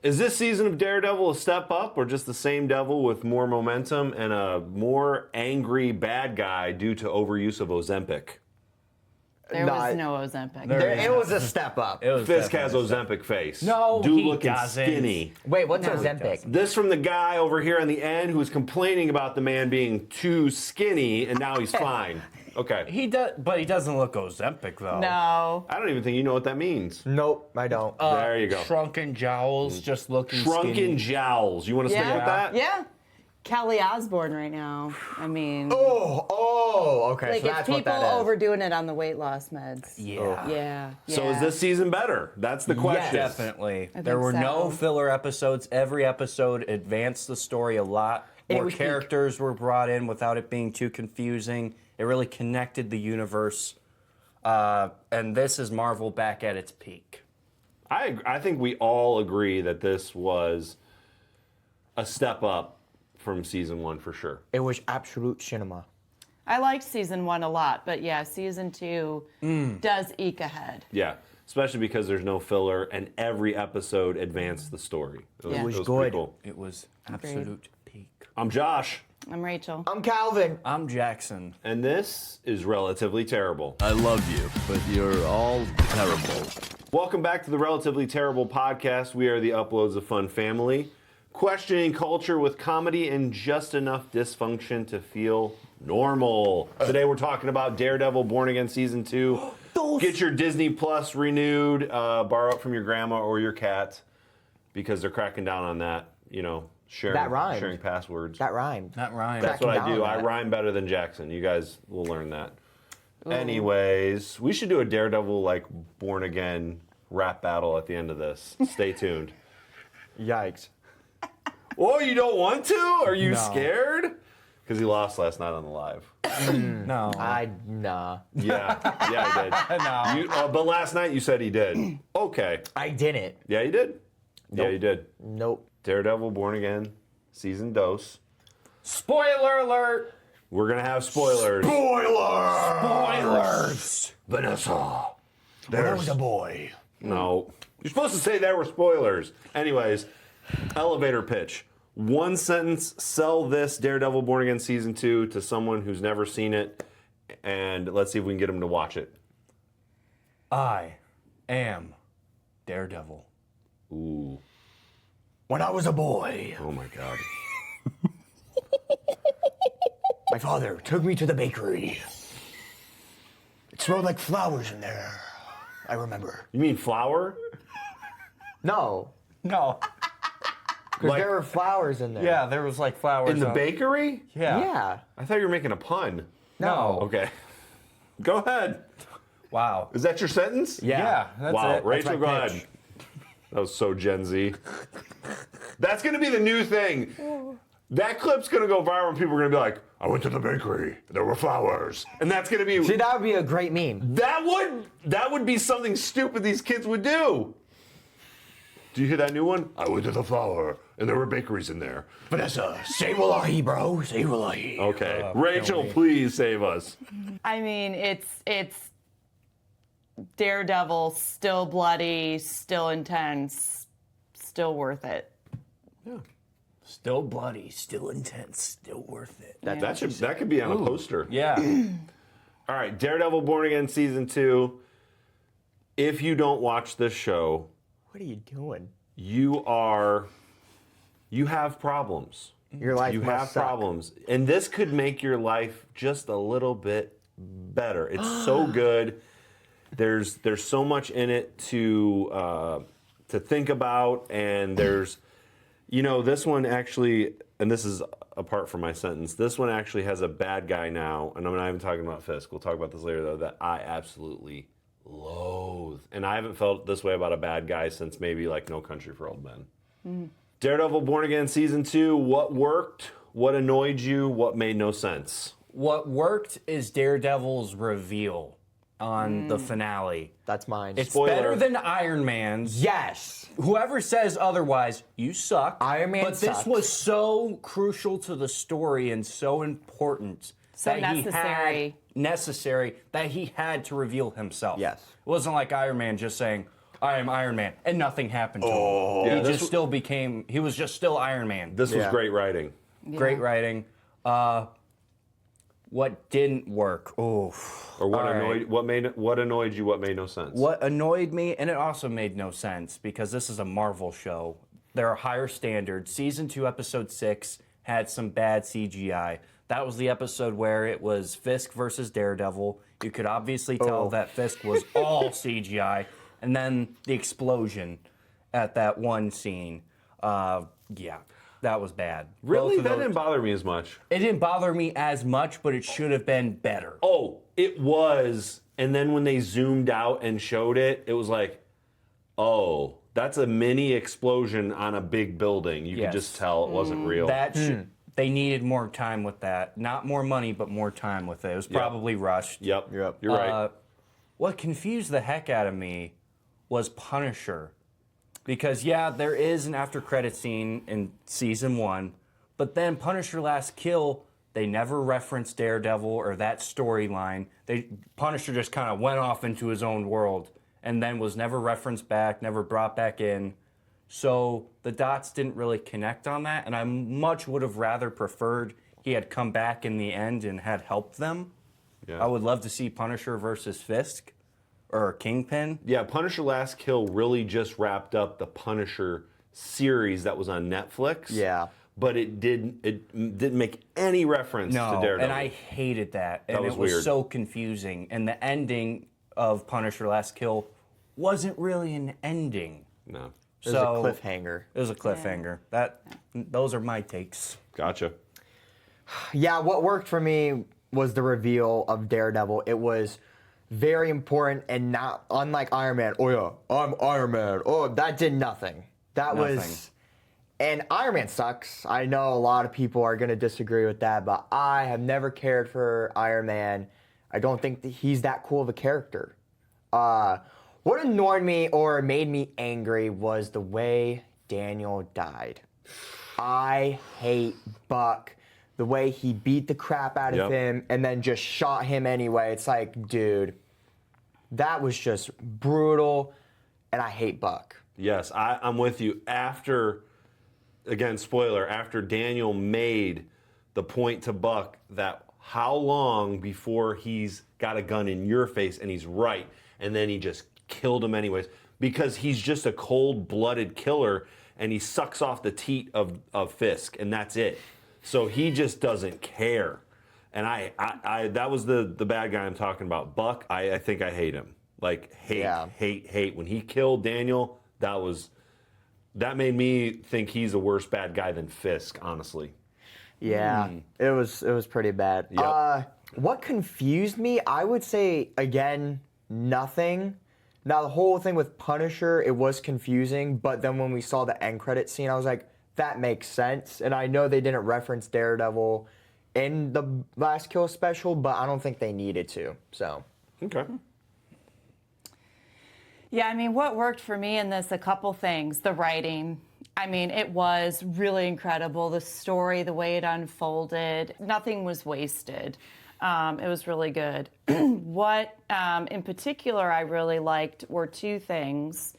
Is this season of Daredevil a step up or just the same devil with more momentum and a more angry bad guy due to overuse of Ozempic? There was no Ozempic. It was a step up. Fisk has Ozempic face. No, Dude he looking doesn't. skinny. Wait, what's No, Ozempic? This from the guy over here on the end who was complaining about the man being too skinny, and now he's fine. Okay. He does, but he doesn't look Ozempic though. No. I don't even think you know what that means. Nope, I don't. There you go. Shrunken jowls, just looking Shrunken skinny. jowls. You want to stick with that? Yeah. Kelly Osbourne right now. I mean, okay. like So it's that's what people that is. overdoing it on the weight loss meds. Yeah. Yeah. So is this season better? That's the question. Definitely. I There think were no so. filler episodes. Every episode advanced the story a lot. And it More was peak. characters were brought in without it being too confusing. It really connected the universe. And this is Marvel back at its peak. I think we all agree that this was a step up from season 1 for sure. It was absolute cinema. I liked season 1 a lot, but yeah, season 2 does eke ahead. Yeah, especially because there's no filler and every episode advanced the story. Yeah. It was pretty good. Cool. It was absolute peak. I'm Josh, I'm Rachel. I'm Calvin. I'm Jackson. and this is Relatively Terrible. I love you, but you're all terrible. Welcome back to the Relatively Terrible podcast. We are the Uploads of Fun family, questioning culture with comedy and just enough dysfunction to feel normal. Today we're talking about Daredevil Born Again Season 2. Get your Disney Plus renewed, borrow it from your grandma or your cat, because they're cracking down on that, That rhymed. sharing passwords. That rhymed. That rhymes. That's what I cracking do. down on I that. rhyme better than Jackson. You guys will learn that. Anyways, we should do a Daredevil Born Again rap battle at the end of this. Stay tuned. Yikes. Oh, you don't want to? Are you No. scared? Because he lost last night on the live. No. Nah. Yeah, I did. No. But last night you said he did. Okay. I didn't. Yeah, you did. Yeah, Nope. you did. Nope. Daredevil Born Again season dose. Spoiler alert! We're gonna have spoilers. Spoilers! Vanessa. There was a boy. No. You're supposed to say there were spoilers. Anyways, elevator pitch. One sentence, sell this Daredevil Born Again Season 2 to someone who's never seen it, and let's see if we can get them to watch it. I am Daredevil. Ooh. When I was a boy, Oh my God. my father took me to the bakery. It smelled like flowers in there. I remember. You mean flour? No, No. because Like- there were flowers in there. Yeah, there was like flowers In the on- bakery? Yeah. Yeah. I thought you were making a pun. No. Okay. Go ahead. Wow. Is that your sentence? Yeah, that's Wow, it. Rachel, That's my go pitch. ahead. That was so Gen Z. That's going to be the new thing. That clip's going to go viral and people are going to be like, I went to the bakery, there were flowers. And that's going to be... See, that would be a great meme. That would be something stupid these kids would do. Do you hear that new one? I went to the flower and there were bakeries in there. Vanessa, say wallahi, bro. Say wallahi. Okay. Rachel, please save us. I mean, it's Daredevil, still bloody, still intense, still worth it. Still bloody, still intense, still worth it. That could be on a poster. Yeah. All right, Daredevil Born Again Season 2. If you don't watch this show, What are you doing? you have problems. Your life You must have suck. problems. And this could make your life just a little bit better. It's so good. There's so much in it to think about, and there's this one actually, and this is apart from my sentence, this one actually has a bad guy now, and I'm not even talking about Fisk. We'll talk about this later though, that I absolutely loathe. And I haven't felt this way about a bad guy since maybe like No Country for Old Men. Daredevil Born Again Season 2, what worked? What annoyed you? What made no sense? What worked is Daredevil's reveal on the finale. That's mine. It's Spoiler. better than Iron Man's. yes. Whoever says otherwise, you suck. Iron Man But this sucks. was so crucial to the story and so important. So that necessary. necessary that he had to reveal himself. Yes. It wasn't like Iron Man just saying, I am Iron Man, and nothing happened to him. Yeah, He this just still became. He was just still Iron Man. This was Yeah. great writing. Great writing. What didn't work? Oh. Or what annoyed you? What made no sense? What annoyed me, and it also made no sense because this is a Marvel show. There are higher standards. Season 2, Episode 6 had some bad CGI. That was the episode where it was Fisk versus Daredevil. You could obviously tell that Fisk was all CGI. And then the explosion at that one scene. Yeah, that was bad. Really? Both of That those- didn't bother me as much. It didn't bother me as much, but it should have been better. Oh, it was. And then when they zoomed out and showed it, it was like, oh, that's a mini explosion on a big building. You could Yes. just tell it wasn't real. They needed more time with that. Not more money, but more time with it. It was probably rushed. Yep. You're right. What confused the heck out of me was Punisher. Because, yeah, there is an after credit scene in season 1, but then Punisher Last Kill, they never referenced Daredevil or that storyline. Punisher just kind of went off into his own world and then was never referenced back, never brought back in. So the dots didn't really connect on that, and I much would have rather preferred he had come back in the end and had helped them. Yeah. I would love to see Punisher versus Fisk or Kingpin. Yeah, Punisher Last Kill really just wrapped up the Punisher series that was on Netflix. Yeah. But it didn't make any reference to Daredevil. And I hated that. And was it was weird. so confusing. And the ending of Punisher Last Kill wasn't really an ending. No. It was a cliffhanger. It was a cliffhanger. Those are my takes. Gotcha. Yeah, what worked for me was the reveal of Daredevil. It was very important and not unlike Iron Man. Oh yeah, I'm Iron Man. Oh, that did nothing. That Nothing. was, and Iron Man sucks. I know a lot of people are gonna disagree with that, but I have never cared for Iron Man. I don't think that he's that cool of a character. What annoyed me or made me angry was the way Daniel died. I hate Buck. The way he beat the crap out of him and then just shot him anyway. It's like, dude, that was just brutal, and I hate Buck. Yes, I'm with you. After, again, spoiler, after Daniel made the point to Buck that how long before he's got a gun in your face and he's right, and then he just killed him anyways, because he's just a cold-blooded killer and he sucks off the teat of Fisk, and that's it. So he just doesn't care. And I that was the bad guy I'm talking about. Buck, I think I hate him. Like, hate. When he killed Daniel, that made me think he's a worse bad guy than Fisk, honestly. Yeah, it was pretty bad. Yep. What confused me, I would say, again, nothing. Now, the whole thing with Punisher, it was confusing, but then when we saw the end credit scene, I was like, that makes sense. And I know they didn't reference Daredevil in the Last Kill special, but I don't think they needed to, so. Okay. Yeah, I mean, what worked for me in this, a couple things. The writing. I mean, it was really incredible. The story, the way it unfolded, nothing was wasted. It was really good. What, in particular, I really liked were two things.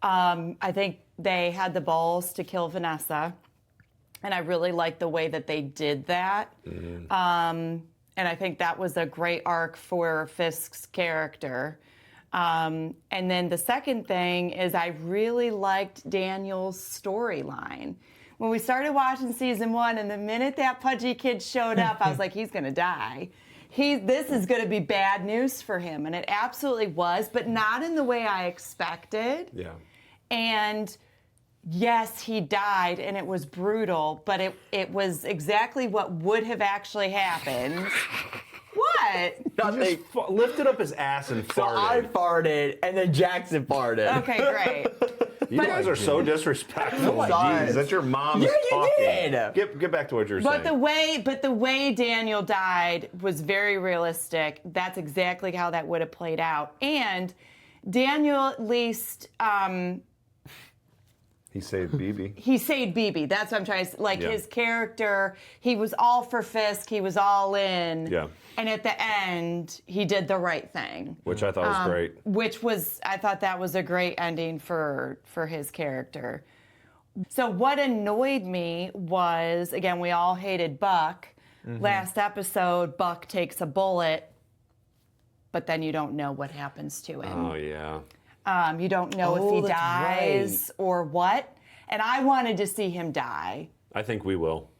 I think they had the balls to kill Vanessa, and I really liked the way that they did that. And I think that was a great arc for Fisk's character. And then the second thing is I really liked Daniel's storyline. When we started watching season 1, and the minute that pudgy kid showed up, I was like, he's going to die. This is going to be bad news for him. And it absolutely was, but not in the way I expected. Yeah. And yes, he died, and it was brutal, but it was exactly what would have actually happened. What? He just lifted up his ass and So I farted. farted, and then Jackson farted. Okay, great. You guys are so disrespectful. Sorry. Jeez, that's your mom Yeah, you talking. did. Get back to what you were But saying. the way Daniel died was very realistic. That's exactly how that would have played out. And Daniel at least He saved BB. He saved BB. That's what I'm trying to say. Like, Yeah. his character, he was all for Fisk. He was all in. Yeah. And at the end, he did the right thing. Which I thought was great. I thought that was a great ending for his character. So what annoyed me was, again, we all hated Buck. Last episode, Buck takes a bullet, but then you don't know what happens to him. Oh, yeah. You don't know if he that's dies or what. And I wanted to see him die. I think we will.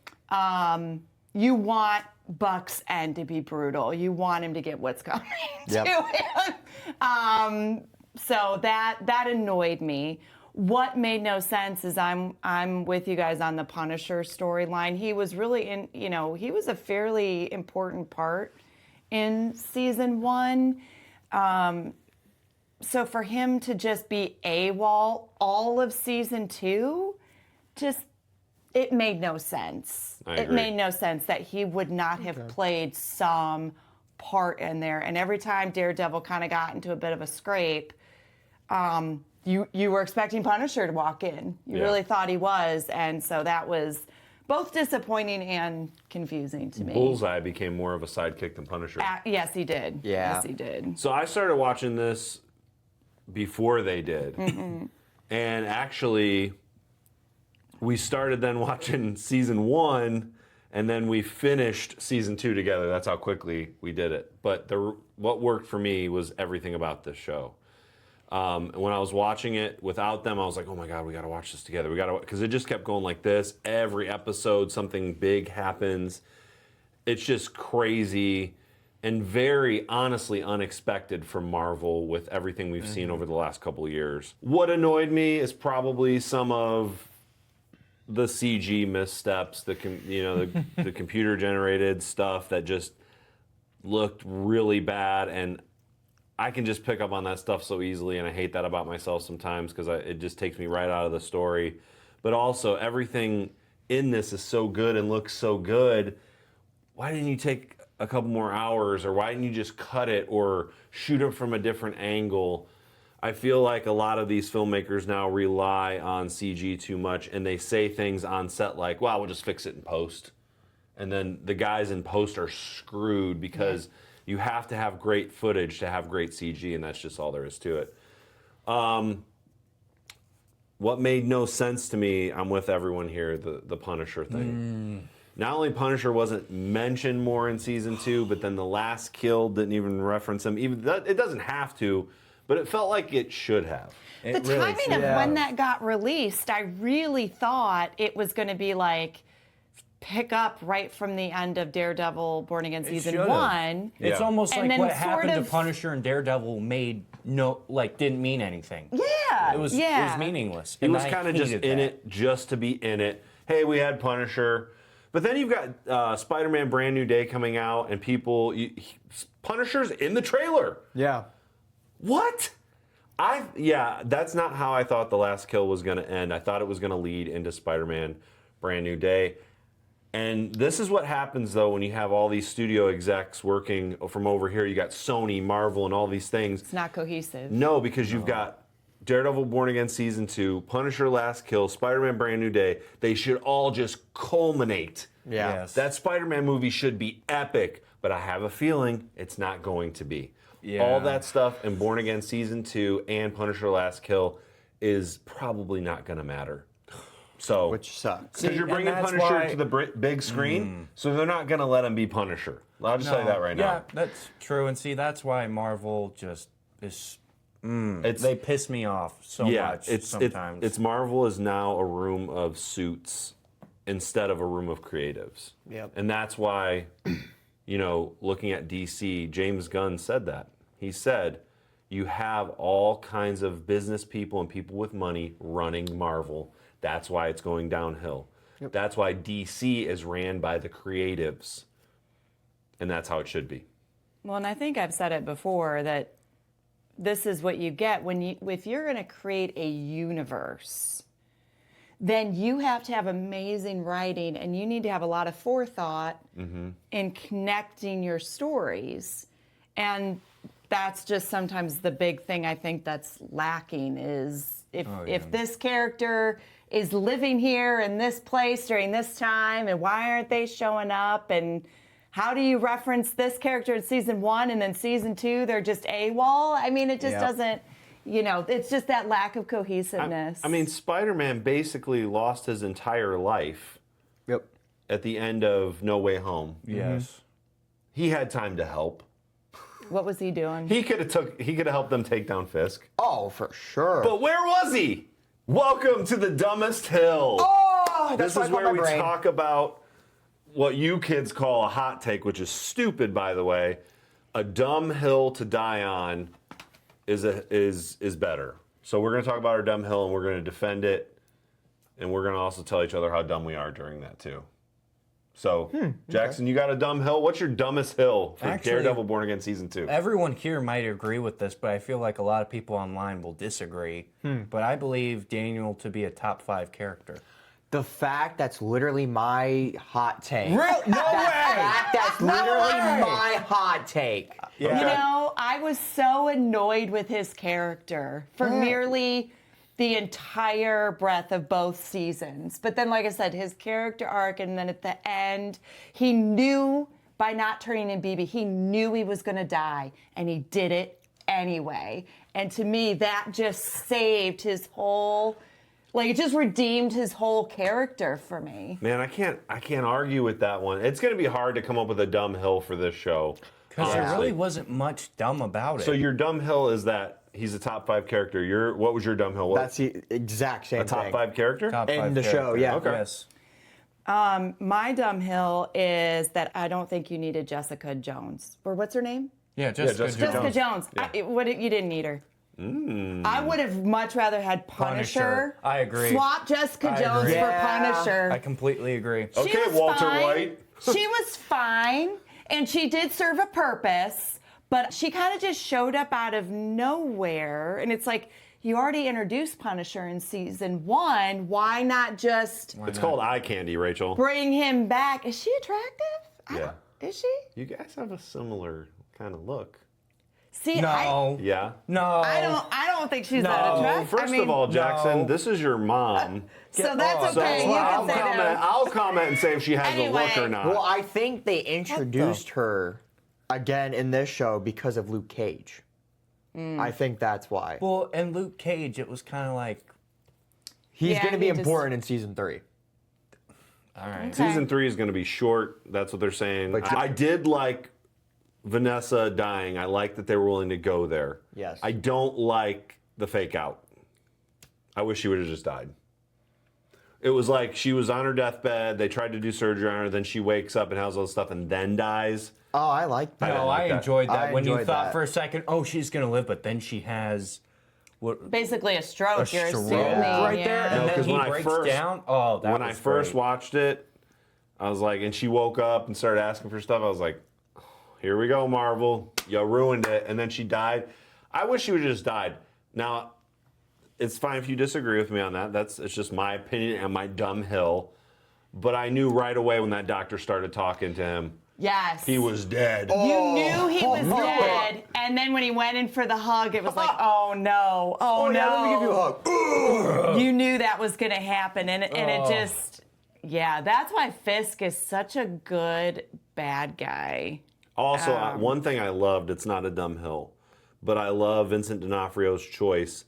You want Buck's end to be brutal. You want him to get what's coming Yep. to him. So that annoyed me. What made no sense is I'm with you guys on the Punisher storyline. He was really he was a fairly important part in season 1. So for him to just be AWOL all of season 2, it made no sense. I It agree. made no sense that he would not have played some part in there. And every time Daredevil kind of got into a bit of a scrape, you were expecting Punisher to walk in. You Yeah. really thought he was. And so that was both disappointing and confusing to me. Bullseye became more of a sidekick than Punisher. Yes, he did. Yeah. Yes, he did. So I started watching this before they did. And actually, we started then watching season 1, and then we finished season 2 together. That's how quickly we did it. But what worked for me was everything about this show. When I was watching it without them, I was like, oh my God, we got to watch this together. Because it just kept going like this. Every episode, something big happens. It's just crazy and very honestly unexpected from Marvel with everything we've seen over the last couple of years. What annoyed me is probably some of the CG missteps, the computer generated stuff that just looked really bad, and I can just pick up on that stuff so easily, and I hate that about myself sometimes because it just takes me right out of the story. But also, everything in this is so good and looks so good. Why didn't you take a couple more hours, or why didn't you just cut it or shoot it from a different angle? I feel like a lot of these filmmakers now rely on CG too much, and they say things on set like, well, we'll just fix it in post. And then the guys in post are screwed because you have to have great footage to have great CG, and that's just all there is to it. What made no sense to me, I'm with everyone here, the Punisher thing. Not only Punisher wasn't mentioned more in season 2, but then the last kill didn't even reference him. It doesn't have to, but it felt like it should have. The timing of when that got released, I really thought it was going to be like pick up right from the end of Daredevil Born Again season should've. 1. It's Yeah. almost And like then what sort happened of- to Punisher and Daredevil didn't mean anything. Yeah. It was meaningless. He and was I kind of just hated in that. it just to be in it. Hey, we had Punisher. But then you've got Spider-Man Brand New Day coming out, and Punisher's in the trailer. Yeah. What? That's not how I thought the last kill was going to end. I thought it was going to lead into Spider-Man Brand New Day. And this is what happens, though, when you have all these studio execs working from over here. You got Sony, Marvel, and all these things. It's not cohesive. No, because you've got Daredevil Born Again Season 2, Punisher Last Kill, Spider-Man Brand New Day. They should all just culminate. Yeah. Yes. That Spider-Man movie should be epic, but I have a feeling it's not going to be. Yeah. All that stuff in Born Again Season 2 and Punisher Last Kill is probably not going to matter. So, Which sucks. because you're and bringing that's Punisher why- to the big screen, so they're not going to let him be Punisher. I'll just tell you that right Yeah, now. that's true. And see, that's why Marvel just is. It's They piss me off so much sometimes. It's Marvel is now a room of suits instead of a room of creatives. Yep. And that's why, looking at DC, James Gunn said that. He said, you have all kinds of business people and people with money running Marvel. That's why it's going downhill. Yep. That's why DC is ran by the creatives. And that's how it should be. Well, and I think I've said it before that this is what you get if you're going to create a universe, then you have to have amazing writing and you need to have a lot of forethought in connecting your stories. And that's just sometimes the big thing I think that's lacking is if this character is living here in this place during this time, and why aren't they showing up? And how do you reference this character in season 1 and then season 2 they're just AWOL? I mean, it just doesn't, it's just that lack of cohesiveness. I mean, Spider-Man basically lost his entire life Yep. at the end of No Way Home. Yes. He had time to help. What was he doing? He could have helped them take down Fisk. Oh, for sure. But where was he? Welcome to the dumbest hill. Oh, that's This is why I where we my brain. talk about what you kids call a hot take, which is stupid, by the way. A dumb hill to die on is better. So we're going to talk about our dumb hill, and we're going to defend it, and we're going to also tell each other how dumb we are during that too. So, Jackson, you got a dumb hill? What's your dumbest hill for Actually, Daredevil Born Again Season 2? Everyone here might agree with this, but I feel like a lot of people online will disagree. But I believe Daniel to be a top 5 character. The fact that's literally my hot take. Real? No That's literally my hot take. Yeah. I was so annoyed with his character for nearly the entire breadth of both seasons. But then, like I said, his character arc, and then at the end, he knew by not turning in BB, he knew he was going to die, and he did it anyway. And to me, that just saved his whole, it just redeemed his whole character for me. Man, I can't argue with that one. It's going to be hard to come up with a dumb hill for this show. Because there honestly. really wasn't much dumb about it. So your dumb hill is that he's a top 5 character. What was your dumb hill? That's the exact same a top thing. 5 character? Top in 5 the show, character. yeah. Okay. Yes. My dumb hill is that I don't think you needed Jessica Jones. Or what's her name? Yeah, Jessica Jessica Jones. Jessica Jones. You didn't need her. I would have much rather had Punisher. I agree. Swap Jessica I Jones agree. for Yeah. Punisher. I completely agree. She Okay, was Walter fine. White. She was fine, and she did serve a purpose, but she kind of just showed up out of nowhere. And it's like, you already introduced Punisher in season 1. Why not just It's called eye candy, Rachel. bring him back? Is she attractive? Yeah. Is she? You guys have a similar kind of look. See, No. Yeah. No. I don't think she's that No. attractive. First of all, Jackson, no. this is your mom. so that's So okay. You I'll can say comment. that. I'll comment and say if she has Anyway. a look or not. Well, I think they introduced her again in this show because of Luke Cage. I think that's why. Well, and Luke Cage, it was kind of like, He's Yeah, going to be he just- important in season 3. all right. Okay. Season 3 is going to be short. That's what they're saying. But I did like Vanessa dying. I like that they were willing to go there. Yes. I don't like the fake out. I wish she would have just died. It was like she was on her deathbed. They tried to do surgery on her. Then she wakes up and has all this stuff and then dies. Oh, I like that. didn't No, like I that. enjoyed that. I When you enjoyed thought that. for a second, oh, she's going to live, but then she has Basically a stroke. You're stroke assuming. right yeah. there. No, And then 'cause he when I breaks first- down. Oh, that When was I first great. watched it, I was like, and she woke up and started asking for stuff. I was like, oh, here we go, Marvel. You ruined it. And then she died. I wish she would have just died. Now, it's fine if you disagree with me on that. It's just my opinion and my dumb hill. But I knew right away when that doctor started talking to him, Yes. he was dead. You knew he was no. dead, and then when he went in for the hug, it was like, oh no, oh, no. Yeah, let me give you a hug. You knew that was going to happen, and it just, yeah, that's why Fisk is such a good bad guy. Also, one thing I loved, it's not a dumb hill, but I love Vincent D'Onofrio's choice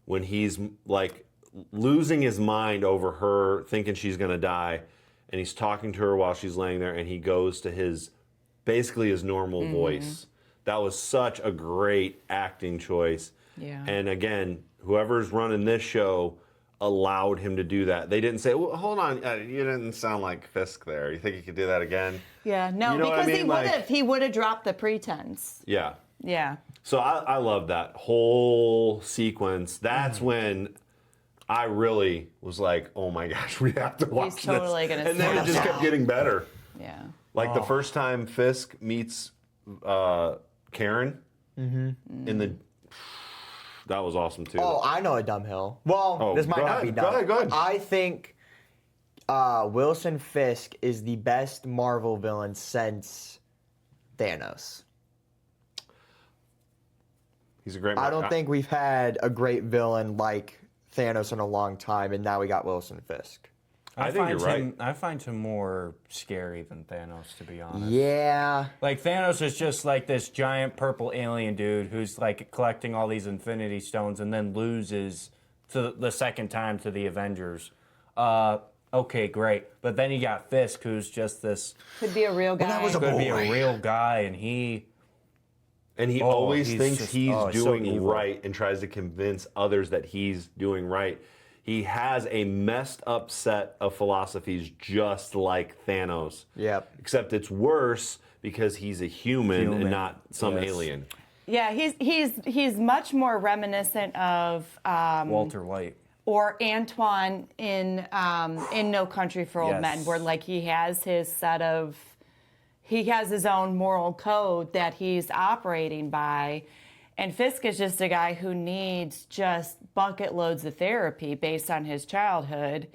when he's like losing his mind over her thinking she's going to die, and he's talking to her while she's laying there, and he goes to basically his normal voice. That was such a great acting choice. Yeah. And again, whoever's running this show allowed him to do that. They didn't say, well, hold on, you didn't sound like Fisk there. You think you could do that again? Yeah, no, You know what I because mean? he would have dropped the pretense. Yeah. Yeah. So I love that whole sequence. That's when I really was like, oh my gosh, we have to watch totally this. gonna And then it snap just out. kept getting better. Yeah. Like the first time Fisk meets Karen in the... That was awesome too. Oh, I know a dumb hill. Well, Oh, this might go not ahead, be go dumb. ahead, go ahead. I think Wilson Fisk is the best Marvel villain since Thanos. He's a great... I don't think we've had a great villain like Thanos in a long time, and now we got Wilson Fisk. I think you're right. I find him more scary than Thanos, to be honest. Yeah. Like, Thanos is just like this giant purple alien dude who's like collecting all these Infinity Stones and then loses to the second time to the Avengers. Okay, great. But then you got Fisk, who's just this Could be a real guy. could be a real guy, and he always he's thinks just- he's so doing evil. right and tries to convince others that he's doing right. He has a messed up set of philosophies just like Thanos. Yep. Except it's worse because he's a human and not some Yes. alien. Yeah, he's much more reminiscent of Walter White. or Antoine in No Country for Old Yes. Men, where like he has his own moral code that he's operating by. And Fisk is just a guy who needs just bucket loads of therapy based on his childhood.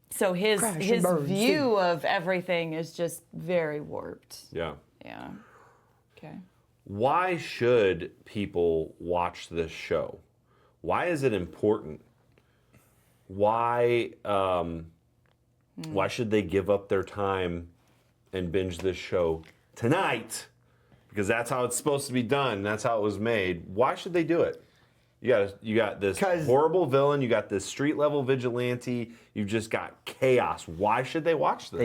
So his Crash and burn, view of everything is just very warped. Yeah. Yeah. Okay. Why should people watch this show? Why is it important? Why should they give up their time and binge this show tonight? Because that's how it's supposed to be done. That's how it was made. Why should they do it? You got this 'Cause- horrible villain. You got this street level vigilante. You've just got chaos. Why should they watch this?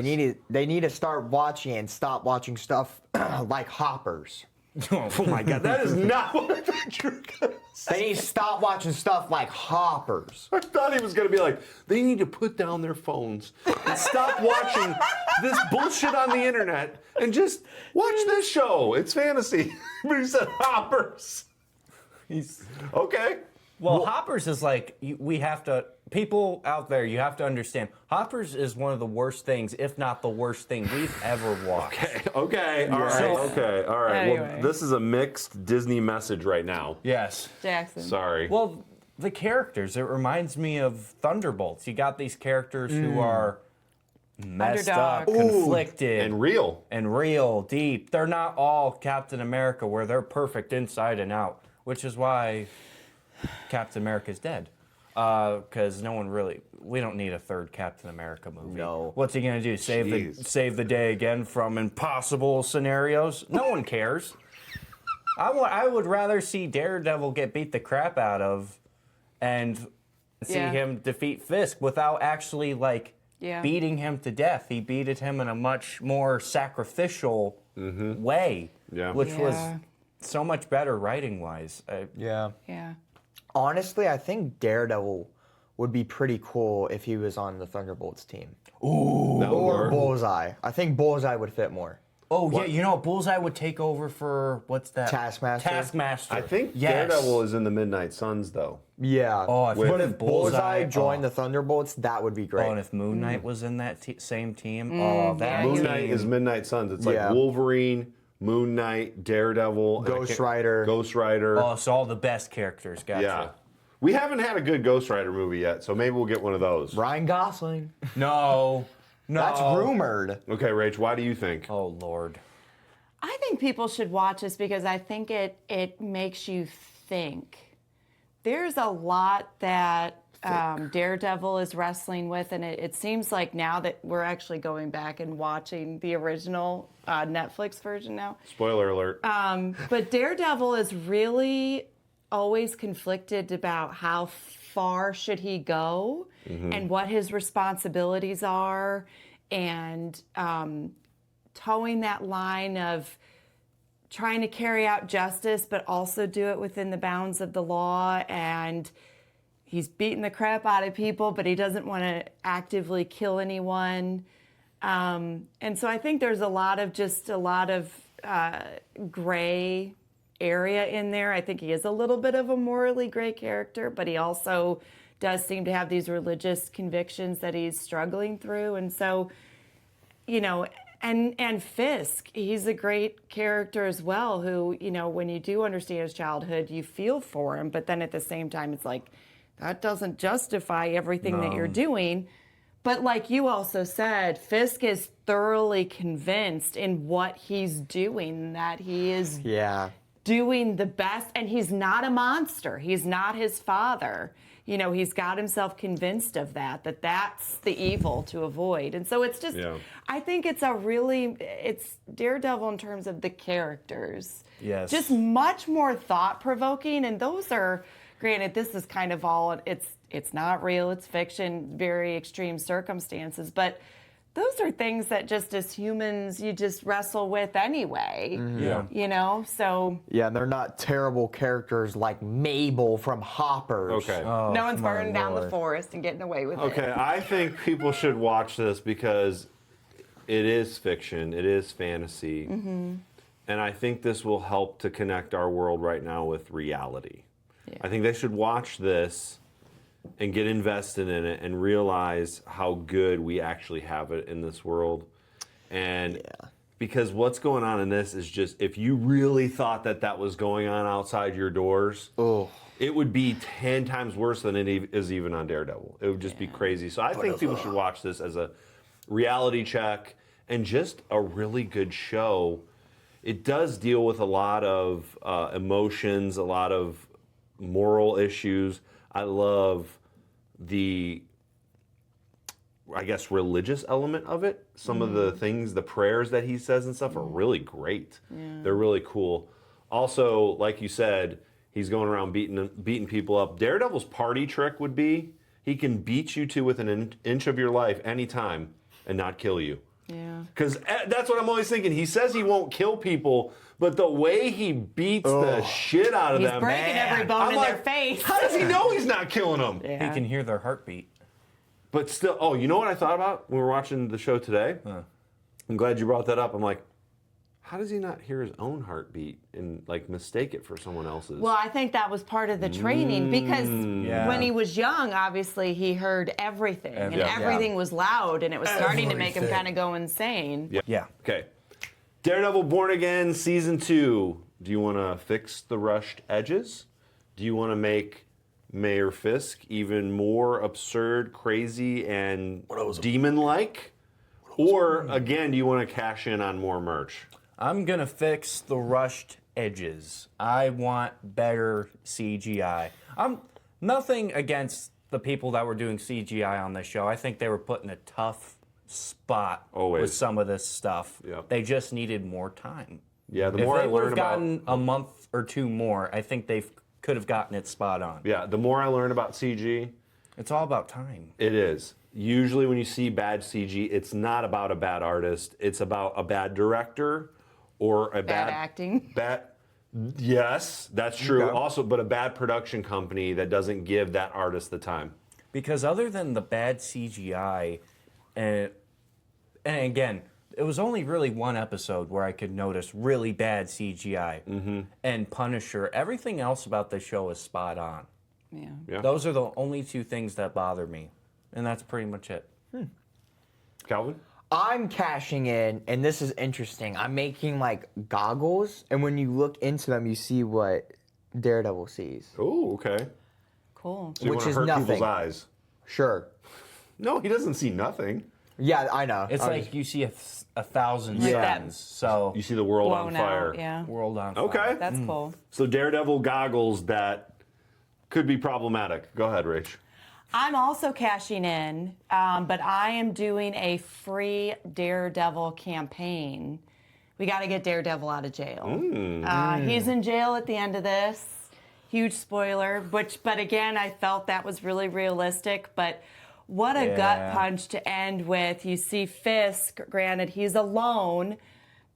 They need to start watching and stop watching stuff like Hoppers. Oh my God, that is not what I thought you were gonna say. They need to stop watching stuff like Hoppers. I thought he was going to be like, they need to put down their phones and stop watching this bullshit on the internet and just watch this show. It's fantasy. But he said hoppers. Okay. Well, Hoppers is like, people out there, you have to understand, Hoppers is one of the worst things, if not the worst thing we've ever watched. Okay. All right. So- Okay. All right. Anyway. Well, this is a mixed Disney message right now. Yes. Jackson. Sorry. Well, the characters, it reminds me of Thunderbolts. You got these characters who are messed up, Underdog. conflicted, and real. and real, deep. They're not all Captain America where they're perfect inside and out, which is why Captain America's dead. Because we don't need a third Captain America movie. No. What's he gonna do? Jeez. Save the day again from impossible scenarios? No one cares. I would rather see Daredevil get beat the crap out of, and see Yeah. him defeat Fisk without actually beating him to death. He beated him in a much more sacrificial way, Yeah. which was Yeah. so much better writing wise. Yeah. Yeah. Honestly, I think Daredevil would be pretty cool if he was on the Thunderbolts team. That would Or work. Bullseye. I think Bullseye would fit more. Oh yeah, Bullseye would take over for what's that? Taskmaster? Taskmaster. I think Yes. Daredevil is in the Midnight Suns, though. Yeah. Oh, I but think if Bullseye Bullseye- joined the Thunderbolts, that would be great. Oh, and if Moon Knight was in that same team, oh, that yeah, Moon he- Knight is Midnight Suns. It's like Yeah. Wolverine, Moon Knight, Daredevil, and I Ghost can't- Rider. Ghost Rider. Oh, so all the best characters. Gotcha. Yeah. We haven't had a good Ghost Rider movie yet, so maybe we'll get one of those. Ryan Gosling. No. That's rumored. Okay, Rach, why do you think? Oh Lord. I think people should watch this because I think it makes you think. There's a lot that Daredevil is wrestling with, and it seems like now that we're actually going back and watching the original Netflix version now. Spoiler alert. But Daredevil is really always conflicted about how far should he go and what his responsibilities are, and towing that line of trying to carry out justice but also do it within the bounds of the law. And he's beating the crap out of people, but he doesn't want to actively kill anyone. And so I think there's a lot of gray area in there. I think he is a little bit of a morally gray character, but he also does seem to have these religious convictions that he's struggling through. And so, and Fisk, he's a great character as well, who, when you do understand his childhood, you feel for him, but then at the same time, it's like, that doesn't justify everything that you're doing. But like you also said, Fisk is thoroughly convinced in what he's doing, that he is Yeah. doing the best, and he's not a monster. He's not his father. you know, he's got himself convinced of that that's the evil to avoid. And so it's just, I think it's it's Daredevil in terms of the characters. Yes. Just much more thought-provoking, and those are, granted, this is kind of all, it's not real, it's fiction, very extreme circumstances, but those are things that just as humans you just wrestle with anyway. Yeah. You know, so. Yeah, and they're not terrible characters like Mabel from Hoppers. Okay. Oh, No one's my burning down the Lord. forest and getting away with it. Okay, I think people should watch this because it is fiction, it is fantasy, and I think this will help to connect our world right now with reality. Yeah. I think they should watch this and get invested in it and realize how good we actually have it in this world. And because what's going on in this is just, if you really thought that was going on outside your doors, it would be 10 times worse than it is even on Daredevil. It would just be crazy. So I think people should watch this as a reality check and just a really good show. It does deal with a lot of emotions, a lot of moral issues. I love the, I guess, religious element of it. Some of the things, the prayers that he says and stuff are really great. They're really cool. Also, like you said, he's going around beating people up. Daredevil's party trick would be he can beat you to within an inch of your life anytime and not kill you. Yeah. Because that's what I'm always thinking. He says he won't kill people, but the way he beats the shit out of He's them, breaking every bone I'm in like, their face. how does he know he's not killing them? He can hear their heartbeat. But still, oh, you know what I thought about when we were watching the show today? I'm glad you brought that up. I'm like, how does he not hear his own heartbeat and like mistake it for someone else's? Well, I think that was part of the training because when he was young, obviously he heard everything and everything was loud and it was starting to make him kind of go insane. Yeah. Okay. Daredevil Born Again Season 2. Do you want to fix the rushed edges? Do you want to make Mayor Fisk even more absurd, crazy, and demon-like? Or, again, do you want to cash in on more merch? I'm going to fix the rushed edges. I want better CGI. I'm nothing against the people that were doing CGI on this show. I think they were put in a tough spot with some of this stuff. Yep. They just needed more time. Yeah, the If more I they would learn have about... gotten a month or two more, I think they could have gotten it spot on. Yeah, the more I learn about CG, It's all about time. it is. Usually when you see bad CG, it's not about a bad artist. It's about a bad director or a Bad acting. Yes, that's true. Okay. Also, but a bad production company that doesn't give that artist the time. Because other than the bad CGI, and again, it was only really one episode where I could notice really bad CGI and Punisher. Everything else about the show is spot on. Yeah. Those are the only two things that bother me, and that's pretty much it. Calvin? I'm cashing in, and this is interesting. I'm making like goggles, and when you look into them, you see what Daredevil sees. Oh, okay. Cool. So you Which wanna is hurt nothing. people's eyes. Sure. No, he doesn't see nothing. Yeah, I know. It's like you see a thousand Yeah. suns, so You see the world on Blown fire. out. Yeah. world on fire. Okay. That's cool. So Daredevil goggles that could be problematic. Go ahead, Rach. I'm also cashing in, but I am doing a free Daredevil campaign. We got to get Daredevil out of jail. He's in jail at the end of this. Huge spoiler, but again, I felt that was really realistic. But what a gut punch to end with. You see Fisk, granted, he's alone,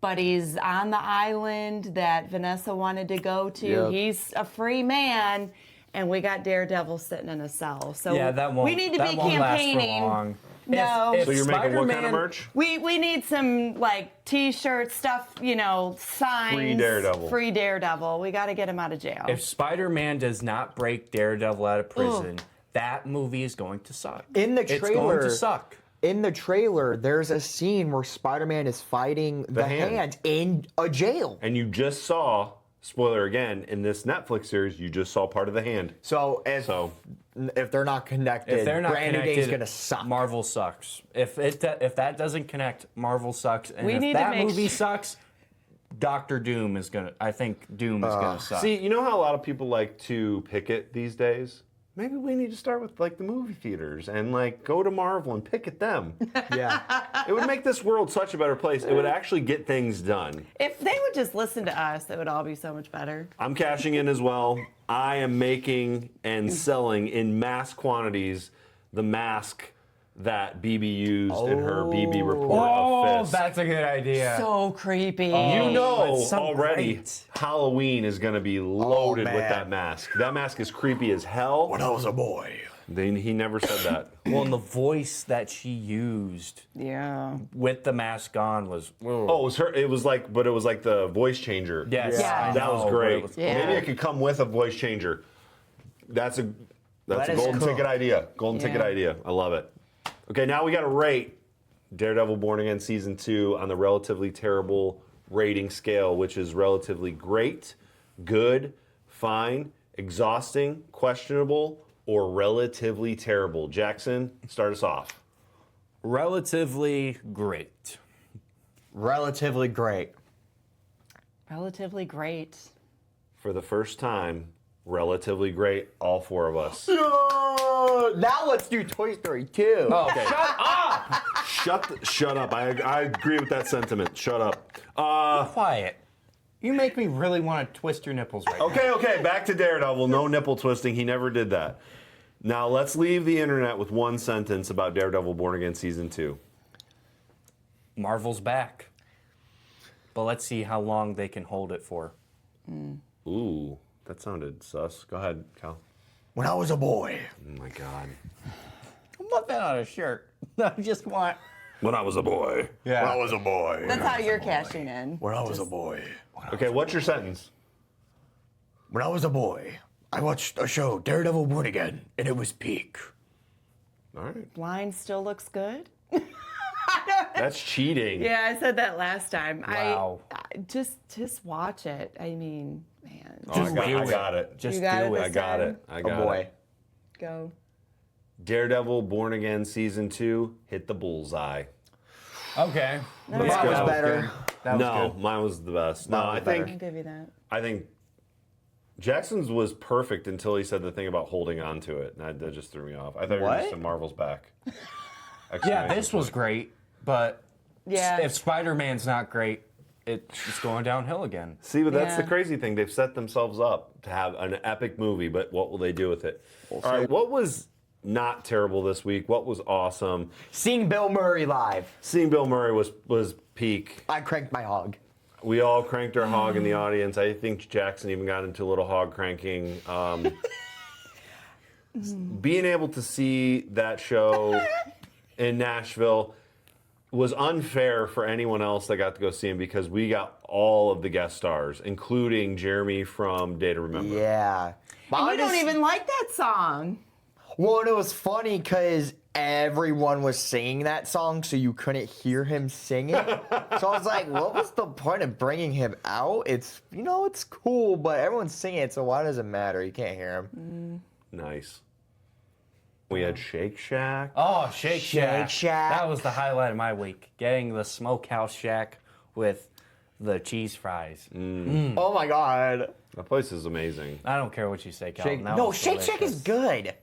but he's on the island that Vanessa wanted to go to. Yep. He's a free man. And we got Daredevil sitting in a cell. So Yeah, that won't. we need to that be won't campaigning. Last for long. No. If So you're making what kind of Spider-Man- merch? We need some like T-shirts, stuff, signs. Free Daredevil. Free Daredevil. We got to get him out of jail. If Spider-Man does not break Daredevil out of prison, that movie is going to suck. In the It's going trailer- to suck. In the trailer, there's a scene where Spider-Man is fighting the Hand. hand in a jail. And you just saw, spoiler again, in this Netflix series, you just saw part of the hand. So if they're not connected, If they're not Brand New Day is connected, gonna suck. Marvel sucks. If that doesn't connect, Marvel sucks. And We if need to that make movie sure- sucks, Doctor Doom is gonna. I think Doom is gonna suck. See, you know how a lot of people like to picket these days? maybe we need to start with like the movie theaters and like go to Marvel and pick at them. Yeah. It would make this world such a better place. It would actually get things done. If they would just listen to us, it would all be so much better. I'm cashing in as well. I am making and selling in mass quantities the mask that BB used in her BB report of Fisk. that's a good idea. So creepy. You know That's so already great. Halloween is going to be loaded with man. that mask. That mask is creepy as hell. When I was a boy. He never said that. Well, and the voice that she used Yeah. with the mask on was. Oh, it was her. It was like the voice changer. Yes, Yeah. I That was know, but great. it was- Yeah. Maybe it could come with a voice changer. That's a That is golden cool. ticket idea. Golden ticket Yeah. idea. I love it. Okay, now we got to rate Daredevil Born Again Season 2 on the relatively terrible rating scale, which is relatively great, good, fine, exhausting, questionable, or relatively terrible. Jackson, start us off. Relatively great. Relatively great. Relatively great. For the first time, relatively great, all four of us. Now let's do Toy Story 2. Okay. Shut up. I agree with that sentiment. Shut up. Quiet. You make me really want to twist your nipples right now. Okay, back to Daredevil. No nipple twisting. He never did that. Now let's leave the internet with one sentence about Daredevil Born Again Season 2. Marvel's back. But let's see how long they can hold it for. Ooh, that sounded sus. Go ahead, Cal. When I was a boy. Oh my God. I'm not that on a shirt. I just want. When I was a boy. When I was a boy. That's how you're cashing in. When I was a boy. Okay, what's your sentence? When I was a boy, I watched a show, Daredevil Born Again, and it was peak. All right. Blind still looks good. That's cheating. Yeah, I said that last time. Wow. I just watch it. I mean, man. Oh, I got it. Just You got do it it. I got it. I got A boy. it. Go. Daredevil Born Again Season 2 hit the bullseye. Okay. That Mine good. was That better. That was No, good. mine was the best. No, Mine was I better. I'll think give you that. I think Jackson's was perfect until he said the thing about holding on to it. And that just threw me off. I thought you were What? just saying Marvel's back. Yeah, this was great, but Yeah. if Spider-Man's not great, it's going downhill again. See, but that's the Yeah. crazy thing. They've set themselves up to have an epic movie, but what will they do with it? All right, what was not terrible this week? What was awesome? Seeing Bill Murray live, Seeing Bill Murray was peak. I cranked my hog. We all cranked our hog in the audience. I think Jackson even got into a little hog cranking. Being able to see that show in Nashville was unfair for anyone else that got to go see him because we got all of the guest stars, including Jeremy from Day to Remember. Yeah. And you don't even like that song. Well, and it was funny because everyone was singing that song, so you couldn't hear him sing it. So I was like, what was the point of bringing him out? It's, it's cool, but everyone's singing it, so why does it matter? You can't hear him. Nice. We had Shake Shack. Oh, Shake Shack. Shack. That was the highlight of my week. Getting the Smokehouse Shack with the cheese fries. Oh my God. That place is amazing. I don't care what you say, Calvin. That No, was Shake Shack is delicious. good.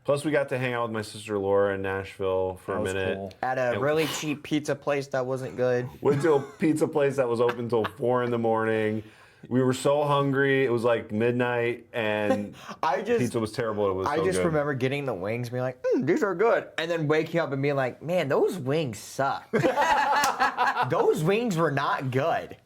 Plus, we got to hang out with my sister Laura in Nashville for That a was minute. cool. At a really cheap pizza place that wasn't good. Went to a pizza place that was open till 4 a.m. We were so hungry. It was like midnight, and pizza was terrible. It was I so just good. remember getting the wings, being like, these are good. And then waking up and being like, man, those wings suck. Those wings were not good.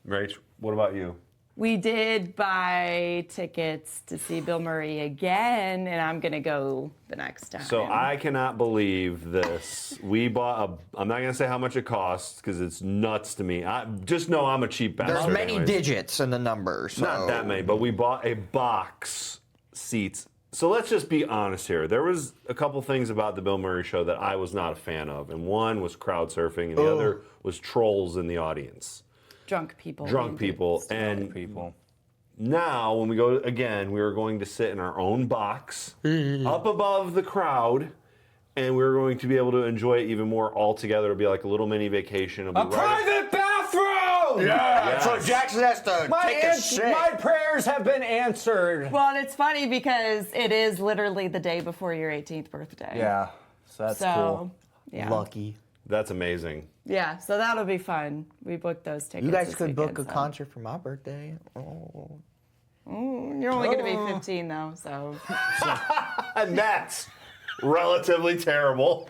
Rach, what about you? We did buy tickets to see Bill Murray again, and I'm gonna go the next time. So I cannot believe this. We bought I'm not going to say how much it costs because it's nuts to me. I just know I'm a cheap bastard. There's many anyways. digits in the number. So. Not that many, but we bought a box seats. So let's just be honest here. There was a couple things about the Bill Murray show that I was not a fan of, and one was crowd surfing, and the other was trolls in the audience. drunk people. Drunk people. And People. now, when we go again, we are going to sit in our own box up above the crowd, and we're going to be able to enjoy it even more all together. It'll be like a little mini vacation. It'll be A private bathroom! Yeah. So Jackson has to take a shit. My prayers have been answered. Well, and it's funny because it is literally the day before your 18th birthday. Yeah, so that's cool. Yeah. Lucky. That's amazing. Yeah, so that'll be fun. We booked those tickets. You guys this could book weekend, a so. concert for my birthday. Oh. You're only going to be 15 though, so. And that's relatively terrible.